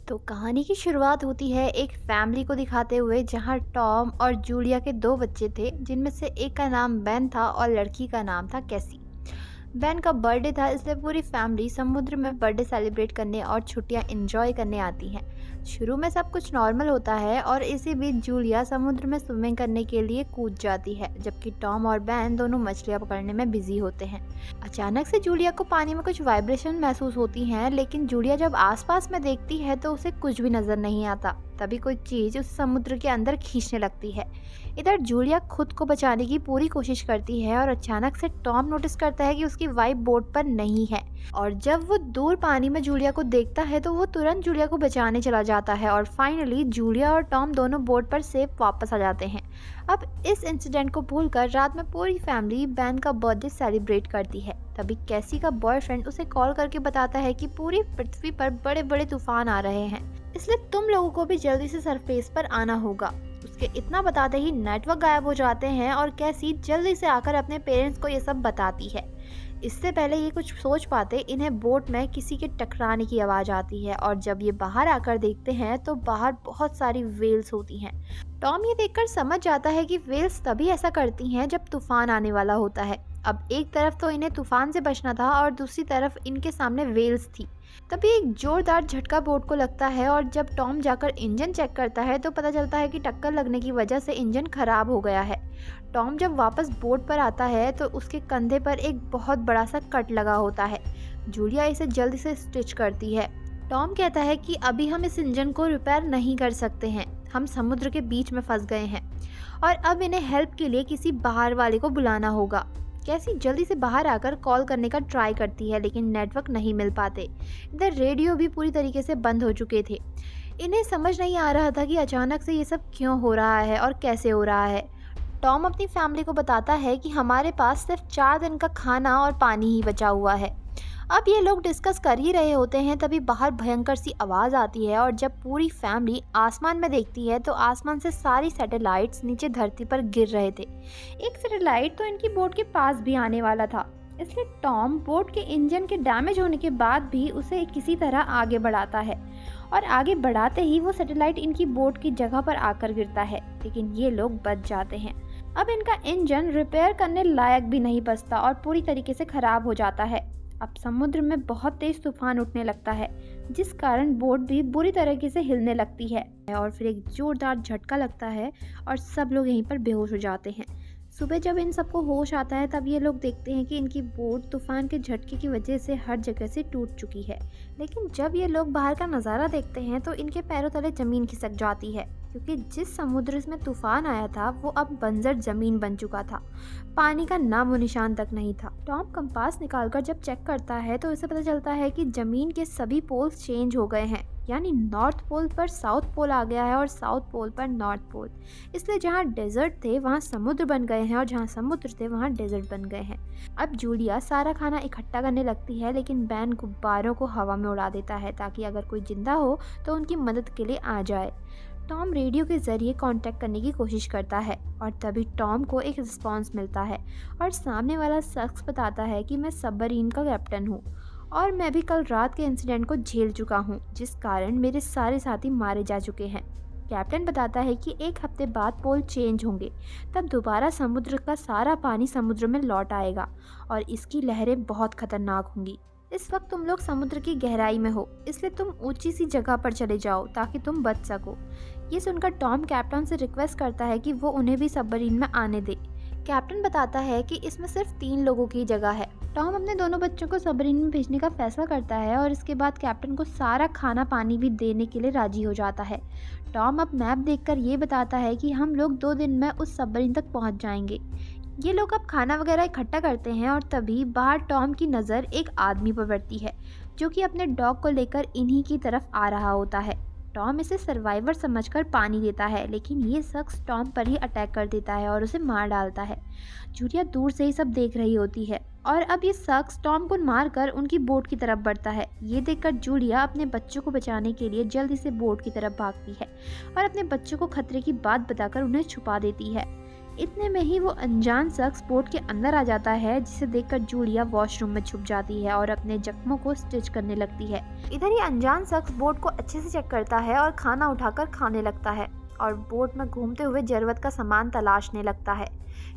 तो कहानी की शुरुआत होती है एक फैमिली को दिखाते हुए जहां टॉम और जूलिया के दो बच्चे थे, जिनमें से एक का नाम बेन था और लड़की का नाम था कैसी। बेन का बर्थडे था, इसलिए पूरी फैमिली समुद्र में बर्थडे सेलिब्रेट करने और छुट्टियां एंजॉय करने आती हैं। शुरू में सब कुछ नॉर्मल होता है और इसी बीच जूलिया समुद्र में स्विमिंग करने के लिए कूद जाती है, जबकि टॉम और बेन दोनों मछलियां पकड़ने में बिजी होते हैं। अचानक से जूलिया को पानी में कुछ वाइब्रेशन महसूस होती हैं, लेकिन जूलिया जब आसपास में देखती है तो उसे कुछ भी नजर नहीं आता। तभी कोई चीज उस समुद्र के अंदर खींचने लगती है। इधर जूलिया खुद को बचाने की पूरी कोशिश करती है और अचानक से टॉम नोटिस करता है कि उसकी वाइफ बोट पर नहीं है। और जब वो दूर पानी में जूलिया को देखता है तो वो तुरंत जूलिया को बचाने चला जाता है और फाइनली जूलिया और टॉम दोनों बोट पर सेफ वापस आ जाते हैं। अब इस इंसिडेंट को भूलकर रात में पूरी फैमिली बेन का बर्थडे सेलिब्रेट करती है। तभी कैसी का बॉयफ्रेंड उसे कॉल करके बताता है कि पूरी पृथ्वी पर बड़े बड़े तूफान आ रहे हैं, इसलिए तुम लोगों को भी जल्दी से सरफेस पर आना होगा। उसके इतना बताते ही नेटवर्क गायब हो जाते हैं और कैसी जल्दी से आकर अपने पेरेंट्स को ये सब बताती है। इससे पहले ये कुछ सोच पाते, इन्हें बोट में किसी के टकराने की आवाज़ आती है और जब ये बाहर आकर देखते हैं तो बाहर बहुत सारी वेल्स होती हैं। टॉम ये देखकर समझ जाता है कि वेल्स तभी ऐसा करती हैं जब तूफान आने वाला होता है। अब एक तरफ तो इन्हें तूफान से बचना था और दूसरी तरफ इनके सामने वेल्स थी। तभी एक जोरदार झटका बोट को लगता है और जब टॉम जाकर इंजन चेक करता है तो पता चलता है कि टक्कर लगने की वजह से इंजन खराब हो गया है। टॉम जब वापस बोट पर आता है तो उसके कंधे पर एक बहुत बड़ा सा कट लगा होता है। जूलिया इसे जल्दी से स्टिच करती है। टॉम कहता है कि अभी हम इस इंजन को रिपेयर नहीं कर सकते हैं, हम समुद्र के बीच में फंस गए हैं और अब इन्हें हेल्प के लिए किसी बाहर वाले को बुलाना होगा। कैसी जल्दी से बाहर आकर कॉल करने का ट्राई करती है, लेकिन नेटवर्क नहीं मिल पाते। इधर रेडियो भी पूरी तरीके से बंद हो चुके थे। इन्हें समझ नहीं आ रहा था कि अचानक से ये सब क्यों हो रहा है और कैसे हो रहा है। टॉम अपनी फैमिली को बताता है कि हमारे पास सिर्फ 4 दिन का खाना और पानी ही बचा हुआ है। अब ये लोग डिस्कस कर ही रहे होते हैं, तभी बाहर भयंकर सी आवाज़ आती है और जब पूरी फैमिली आसमान में देखती है तो आसमान से सारी सैटेलाइट्स नीचे धरती पर गिर रहे थे। एक सैटेलाइट तो इनकी बोट के पास भी आने वाला था, इसलिए टॉम बोट के इंजन के डैमेज होने के बाद भी उसे किसी तरह आगे बढ़ाता है और आगे बढ़ाते ही वो सैटेलाइट इनकी बोट की जगह पर आकर गिरता है, लेकिन ये लोग बच जाते हैं। अब इनका इंजन रिपेयर करने लायक भी नहीं बचता और पूरी तरीके से खराब हो जाता है। अब समुद्र में बहुत तेज तूफान उठने लगता है, जिस कारण बोट भी बुरी तरीके से हिलने लगती है और फिर एक जोरदार झटका लगता है और सब लोग यहीं पर बेहोश हो जाते हैं। सुबह जब इन सबको होश आता है तब ये लोग देखते हैं कि इनकी बोट तूफान के झटके की वजह से हर जगह से टूट चुकी है। लेकिन जब ये लोग बाहर का नज़ारा देखते हैं तो इनके पैरों तले ज़मीन खिसक जाती है, क्योंकि जिस समुद्र में तूफान आया था वो अब बंजर ज़मीन बन चुका था। पानी का नामो निशान तक नहीं था। टॉम कंपास निकालकर जब चेक करता है तो इसे पता चलता है कि ज़मीन के सभी पोल्स चेंज हो गए हैं, यानी नॉर्थ पोल पर साउथ पोल आ गया है और साउथ पोल पर नॉर्थ पोल। इसलिए जहाँ डेजर्ट थे वहाँ समुद्र बन गए हैं और जहाँ समुद्र थे वहाँ डेजर्ट बन गए हैं। अब जूलिया सारा खाना इकट्ठा करने लगती है, लेकिन बैन गुब्बारों को हवा में उड़ा देता है ताकि अगर कोई जिंदा हो तो उनकी मदद के लिए आ जाए। टॉम रेडियो के ज़रिए कांटेक्ट करने की कोशिश करता है और तभी टॉम को एक रिस्पांस मिलता है और सामने वाला शख्स बताता है कि मैं सबमरीन का कैप्टन हूँ और मैं भी कल रात के इंसिडेंट को झेल चुका हूँ, जिस कारण मेरे सारे साथी मारे जा चुके हैं। कैप्टन बताता है कि 1 हफ्ते बाद पोल चेंज होंगे, तब दोबारा समुद्र का सारा पानी समुद्र में लौट आएगा और इसकी लहरें बहुत खतरनाक होंगी। इस वक्त तुम लोग समुद्र की गहराई में हो, इसलिए तुम ऊंची सी जगह पर चले जाओ ताकि तुम बच सको। ये सुनकर टॉम कैप्टन से रिक्वेस्ट करता है कि वो उन्हें भी सबमरीन में आने दे। कैप्टन बताता है कि इसमें सिर्फ 3 लोगों की जगह है। टॉम अपने दोनों बच्चों को सबमरीन में भेजने का फैसला करता है और इसके बाद कैप्टन को सारा खाना पानी भी देने के लिए राजी हो जाता है। टॉम अब मैप देखकर ये बताता है कि हम लोग 2 दिन में उस सबमरीन तक पहुंच जाएंगे। ये लोग अब खाना वगैरह इकट्ठा करते हैं और तभी बाहर टॉम की नज़र एक आदमी पर पड़ती है जो कि अपने डॉग को लेकर इन्हीं की तरफ आ रहा होता है। टॉम इसे सर्वाइवर समझकर पानी देता है, लेकिन ये शख्स टॉम पर ही अटैक कर देता है और उसे मार डालता है। जूलिया दूर से ही सब देख रही होती है और अब ये शख्स टॉम को मारकर उनकी बोट की तरफ बढ़ता है। ये देखकर जूलिया अपने बच्चों को बचाने के लिए जल्दी से बोट की तरफ भागती है और अपने बच्चों को खतरे की बात बताकर उन्हें छुपा देती है। इतने में ही वो अनजान शख्स बोट के अंदर आ जाता है, जिसे देखकर जूलिया वॉशरूम में छुप जाती है और अपने जख्मों को स्टिच करने लगती है। इधर ही अनजान शख्स बोट को अच्छे से चेक करता है और खाना उठाकर खाने लगता है और बोट में घूमते हुए जरूरत का सामान तलाशने लगता है।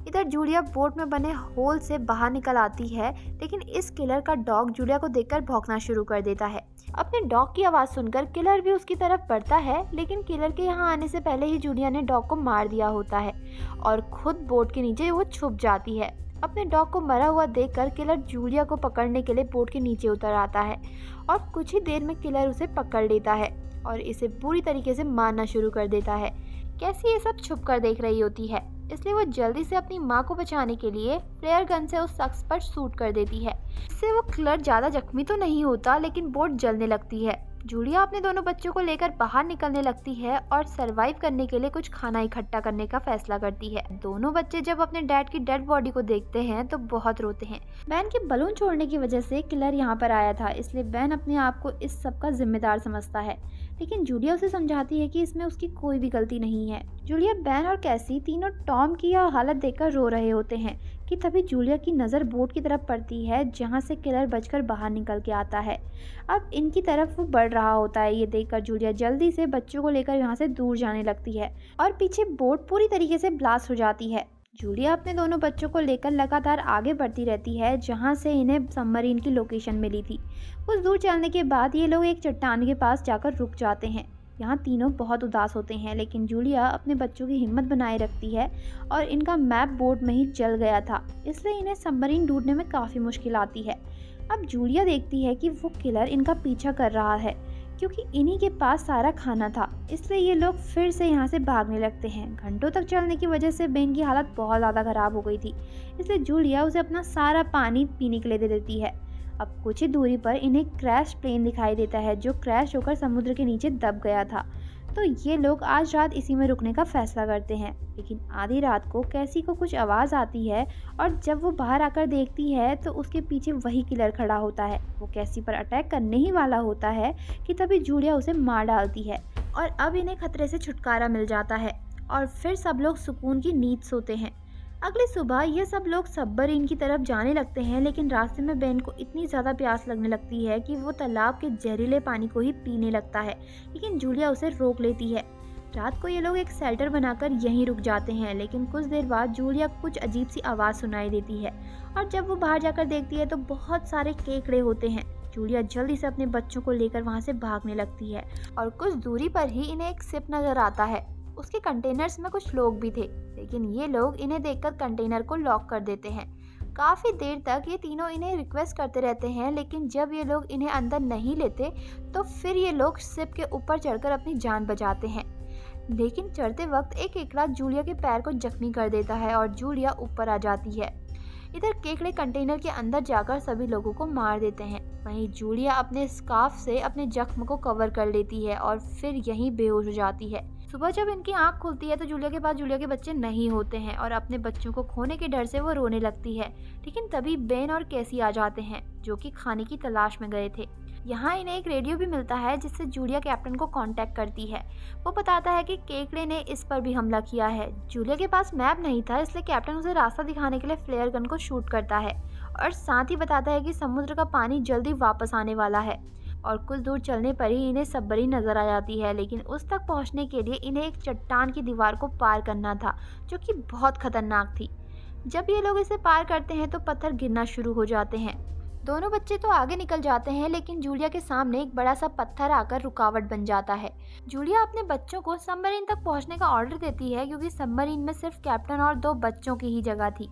इधर जूलिया बोट में बने होल से बाहर निकल आती है, लेकिन इस किलर का डॉग जूलिया को देखकर भौंकना शुरू कर देता है। अपने डॉग की आवाज़ सुनकर किलर भी उसकी तरफ बढ़ता है, लेकिन किलर के यहाँ आने से पहले ही जूलिया ने डॉग को मार दिया होता है और खुद बोट के नीचे वो छुप जाती है। अपने डॉग को मरा हुआ देखकर किलर जूलिया को पकड़ने के लिए बोट के नीचे उतर आता है और कुछ ही देर में किलर उसे पकड़ लेता है और इसे बुरी तरीके से मारना शुरू कर देता है। कैसी ये सब छुप कर देख रही होती है, इसलिए वो जल्दी से अपनी माँ को बचाने के लिए फ्लेयर गन से उस शख्स पर शूट कर देती है। इससे वो किलर ज़्यादा जख्मी तो नहीं होता, लेकिन बोट जलने लगती है। जूलिया अपने दोनों बच्चों को लेकर बाहर निकलने लगती है और सरवाइव करने के लिए कुछ खाना इकट्ठा करने का फैसला करती है। दोनों बच्चे जब अपने डैड की डेड बॉडी को देखते हैं तो बहुत रोते हैं। बैन के बलून छोड़ने की वजह से किलर यहाँ पर आया था, इसलिए बैन अपने आप को इस सब का जिम्मेदार समझता है, लेकिन जूलिया उसे समझाती है कि इसमें उसकी कोई भी गलती नहीं है। जूलिया, बैन और कैसी तीनों टॉम की यह हालत देखकर रो रहे होते हैं कि तभी जूलिया की नज़र बोट की तरफ पड़ती है, जहां से किलर बचकर बाहर निकल के आता है। अब इनकी तरफ वो बढ़ रहा होता है। ये देखकर जूलिया जल्दी से बच्चों को लेकर यहाँ से दूर जाने लगती है और पीछे बोट पूरी तरीके से ब्लास्ट हो जाती है। जूलिया अपने दोनों बच्चों को लेकर लगातार आगे बढ़ती रहती है, जहां से इन्हें सबमरीन की लोकेशन मिली थी। कुछ दूर चलने के बाद ये लोग एक चट्टान के पास जाकर रुक जाते हैं। यहाँ तीनों बहुत उदास होते हैं, लेकिन जूलिया अपने बच्चों की हिम्मत बनाए रखती है और इनका मैप बोट में ही जल गया था, इसलिए इन्हें सबमरीन ढूंढने में काफ़ी मुश्किल आती है। अब जूलिया देखती है कि वो किलर इनका पीछा कर रहा है, क्योंकि इन्हीं के पास सारा खाना था, इसलिए ये लोग फिर से यहाँ से भागने लगते हैं। घंटों तक चलने की वजह से बेन की हालत बहुत ज़्यादा ख़राब हो गई थी, इसलिए जूलिया उसे अपना सारा पानी पीने के लिए दे देती है। अब कुछ ही दूरी पर इन्हें क्रैश प्लेन दिखाई देता है, जो क्रैश होकर समुद्र के नीचे दब गया था। तो ये लोग आज रात इसी में रुकने का फैसला करते हैं, लेकिन आधी रात को कैसी को कुछ आवाज़ आती है और जब वो बाहर आकर देखती है तो उसके पीछे वही किलर खड़ा होता है। वो कैसी पर अटैक करने ही वाला होता है कि तभी जूलिया उसे मार डालती है और अब इन्हें खतरे से छुटकारा मिल जाता है और फिर सब लोग सुकून की नींद सोते हैं। अगली सुबह ये सब लोग सबमरीन की तरफ जाने लगते हैं, लेकिन रास्ते में बेन को इतनी ज़्यादा प्यास लगने लगती है कि वो तालाब के जहरीले पानी को ही पीने लगता है, लेकिन जूलिया उसे रोक लेती है। रात को ये लोग एक शेल्टर बनाकर यहीं रुक जाते हैं, लेकिन कुछ देर बाद जूलिया को कुछ अजीब सी आवाज़ सुनाई देती है और जब वो बाहर जाकर देखती है तो बहुत सारे केकड़े होते हैं। जूलिया जल्दी से अपने बच्चों को लेकर वहाँ से भागने लगती है और कुछ दूरी पर ही इन्हें एक शिप नज़र आता है। उसके कंटेनर्स में कुछ लोग भी थे, लेकिन ये लोग इन्हें देखकर कंटेनर को लॉक कर देते हैं। काफ़ी देर तक ये तीनों इन्हें रिक्वेस्ट करते रहते हैं, लेकिन जब ये लोग इन्हें अंदर नहीं लेते तो फिर ये लोग शिप के ऊपर चढ़कर अपनी जान बचाते हैं। लेकिन चढ़ते वक्त एक केकड़ा जूलिया के पैर को जख्मी कर देता है और जूलिया ऊपर आ जाती है। इधर केकड़े कंटेनर के अंदर जाकर सभी लोगों को मार देते हैं। वहीं जूलिया अपने स्कार्फ से अपने जख्म को कवर कर लेती है और फिर यहीं बेहोश हो जाती है। सुबह जब इनकी आंख खुलती है तो जूलिया के पास जूलिया के बच्चे नहीं होते हैं और अपने बच्चों को खोने के डर से वो रोने लगती है। लेकिन तभी बेन और कैसी आ जाते हैं, जो कि खाने की तलाश में गए थे। यहाँ इन्हें एक रेडियो भी मिलता है, जिससे जूलिया कैप्टन को कांटेक्ट करती है। वो बताता है कि केकड़े ने इस पर भी हमला किया है। जूलिया के पास मैप नहीं था, इसलिए कैप्टन उसे रास्ता दिखाने के लिए फ्लेयर गन को शूट करता है और साथ ही बताता है कि समुद्र का पानी जल्दी वापस आने वाला है। और कुछ दूर चलने पर ही इन्हें सबमरीन नजर आ जाती है, लेकिन उस तक पहुंचने के लिए इन्हें एक चट्टान की दीवार को पार करना था, जो कि बहुत खतरनाक थी। जब ये लोग इसे पार करते हैं तो पत्थर गिरना शुरू हो जाते हैं। दोनों बच्चे तो आगे निकल जाते हैं, लेकिन जूलिया के सामने एक बड़ा सा पत्थर आकर रुकावट बन जाता है। जूलिया अपने बच्चों को सबमरीन तक पहुंचने का ऑर्डर देती है, क्योंकि सबमरीन में सिर्फ कैप्टन और 2 बच्चों की ही जगह थी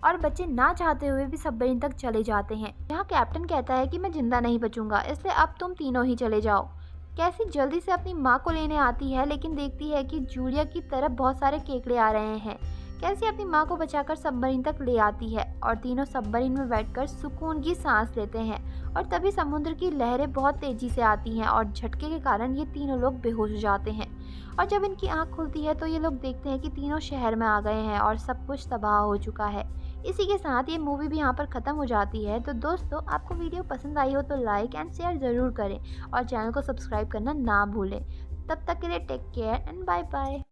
और बच्चे ना चाहते हुए भी सबमरीन तक चले जाते हैं। यहाँ कैप्टन कहता है कि मैं जिंदा नहीं बचूंगा, इसलिए अब तुम तीनों ही चले जाओ। कैसी जल्दी से अपनी माँ को लेने आती है, लेकिन देखती है कि जूलिया की तरफ बहुत सारे केकड़े आ रहे हैं। कैसी अपनी माँ को बचाकर सबमरीन तक ले आती है और तीनों सबमरीन में बैठकर सुकून की सांस लेते हैं। और तभी समुद्र की लहरें बहुत तेजी से आती हैं और झटके के कारण ये तीनों लोग बेहोश हो जाते हैं। और जब इनकी आंख खुलती है तो ये लोग देखते हैं कि तीनों शहर में आ गए हैं और सब कुछ तबाह हो चुका है। इसी के साथ ये मूवी भी यहाँ पर ख़त्म हो जाती है। तो दोस्तों, आपको वीडियो पसंद आई हो तो लाइक एंड शेयर ज़रूर करें और चैनल को सब्सक्राइब करना ना भूलें। तब तक के लिए take care and bye bye.